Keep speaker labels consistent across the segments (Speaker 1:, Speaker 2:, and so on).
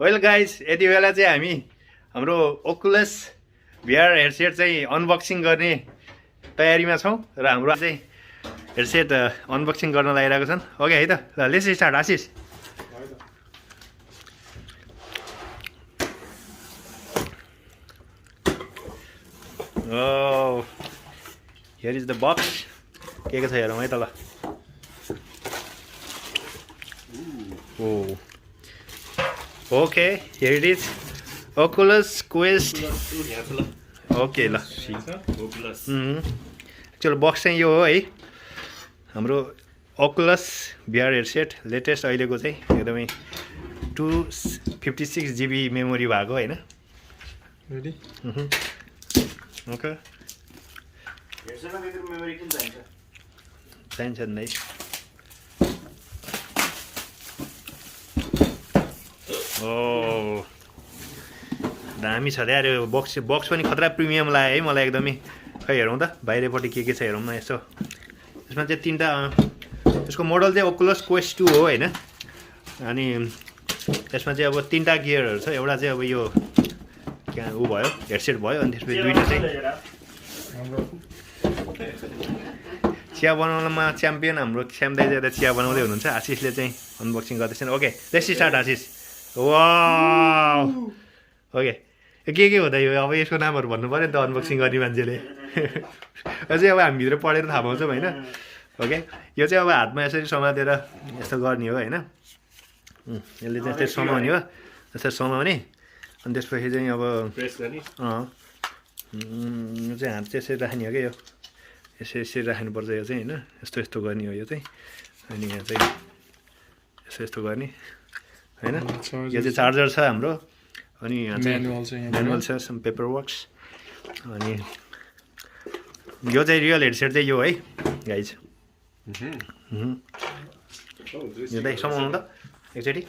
Speaker 1: Well guys यति बेला चाहिँ हामी हाम्रो ओकुलस भिआर हेडसेट चाहिँ अनबक्सिङ गर्ने तयारीमा छौँ र हाम्रो चाहिँ हेडसेट अनबक्सिङ गर्न लागिरहेको छन् ओके है त ल let's start Ashish Oh, here is the box. के छ हेरौँ है त ल Oh. Okay, here it is. Oculus Quest. Okay ल चलो बक्स चाहिँ यो हो है हाम्रो Oculus VR हेडसेट लेटेस्ट अहिलेको चाहिँ एकदमै 256 GB मेमोरी भएको हैन रेडी ओके हेडसेटमा त्यत्रो मेमोरी किन चाहिन्छ नै ओ दामी छ यार यो बक्स पनि खतरा प्रिमियम लाग्यो है मलाई एकदमै खै हेरौँ त बाहिरपट्टि के छ हेरौँ न यसो यसमा चाहिँ तीनटा यसको मोडल चाहिँ ओकुलस क्वेस्ट 2 हो हैन अनि यसमा चाहिँ अब तीनटा गियरहरु छ एउटा चाहिँ अब यो उ भयो हेडसेट भयो अनि त्यसपछि दुईटा चाहिँ चिया बनाउनमा च्याम्पियन हाम्रो श्याम दाइ चाहिँ चिया बनाउँदै हुनुहुन्छ आशिषले चाहिँ अनबक्सिङ गर्दैछन् okay let's start Ashish wow okay के हुँदा यो अब यसको नामहरू भन्नु पर्यो नि त अनबक्सिङ गर्ने मान्छेले अझै अब हामीभित्र पढेर थाहा पाउँछौँ होइन ओके यो चाहिँ अब हातमा यसरी समातेर यस्तो गर्ने हो होइन यसले चाहिँ यसरी समाउने हो यसरी समाउने अनि त्यसपछि चाहिँ अब प्रेस गर्ने यो चाहिँ हात चाहिँ यसरी राख्ने हो क्या यो यसरी राख्नुपर्छ यो चाहिँ होइन यस्तो गर्ने हो यो चाहिँ अनि यहाँ चाहिँ यस्तो गर्ने होइन यो चाहिँ चार्जर छ हाम्रो अनि यहाँ चाहिँ म्यानुअल छ सम पेपर वर्क्स अनि यो चाहिँ रियल हेडसेट चाहिँ यो है गाइज यो दाइ समाउनु त एकचोटि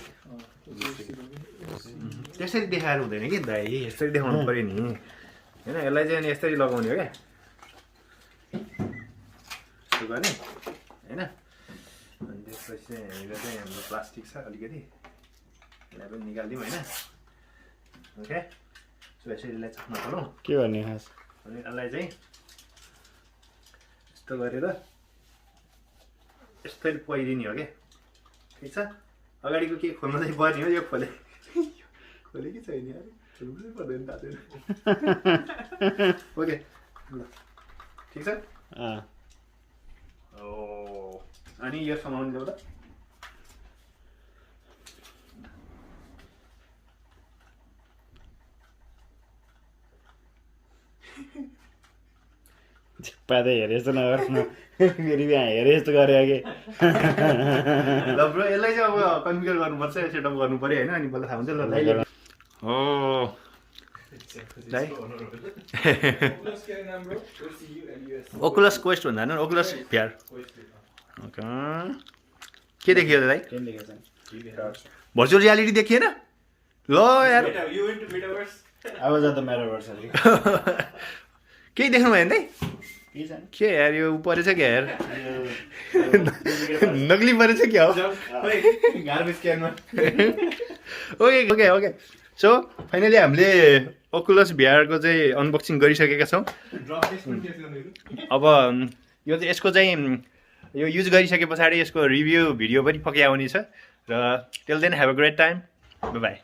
Speaker 1: त्यसरी देखाएर हुँदैन कि दाइ यसरी देखाउनु पऱ्यो नि होइन यसलाई चाहिँ अनि यसरी लगाउने हो क्या यस्तो गर्ने होइन अनि त्यसपछि चाहिँ हामीलाई चाहिँ हाम्रो प्लास्टिक छ अलिकति यसलाई पनि निकालिदिउँ होइन ओके सो यसरी यसलाई चक्न खोलौँ के गर्ने खास अनि यसलाई चाहिँ यस्तो गरेर यस्तरी पहिरिने हो क्या ठिक छ अगाडिको के खोल्नु चाहिँ पर्ने हो यो खोले कि छैन अरे खोल्नु पर्दैन तातो ओके ल ठिक छ ओ अनि यो समाउनु ल्याउ त
Speaker 2: पादै हेरे जस्तो नगर्नु फेरि यहाँ हेरे जस्तो गरे अघि
Speaker 1: ल ब्रो यसलाई चाहिँ अब कन्फिगर गर्नुपर्छ सेटअप गर्नु पऱ्यो होइन अनि बल्ल थाहा हुन्छ ल हो ओकुलस क्वेस्ट भन्दा नि ओकुलस VR ओके के देखियो त दाइ भर्चुअल रियालिटी देखिएन ल यार
Speaker 2: अब जाँदा मेटाभर्स
Speaker 1: केही देख्नु भयो नि के यार यो परेछ क्या यार नक्ली परेछ क्या हो okay okay okay so finally हामीले ओकुलस भिआरको चाहिँ अनबक्सिङ गरिसकेका छौँ अब यो चाहिँ यसको चाहिँ यो युज गरिसके पछाडि यसको रिभ्यू भिडियो पनि पक्कै आउने छ र till then have a great time by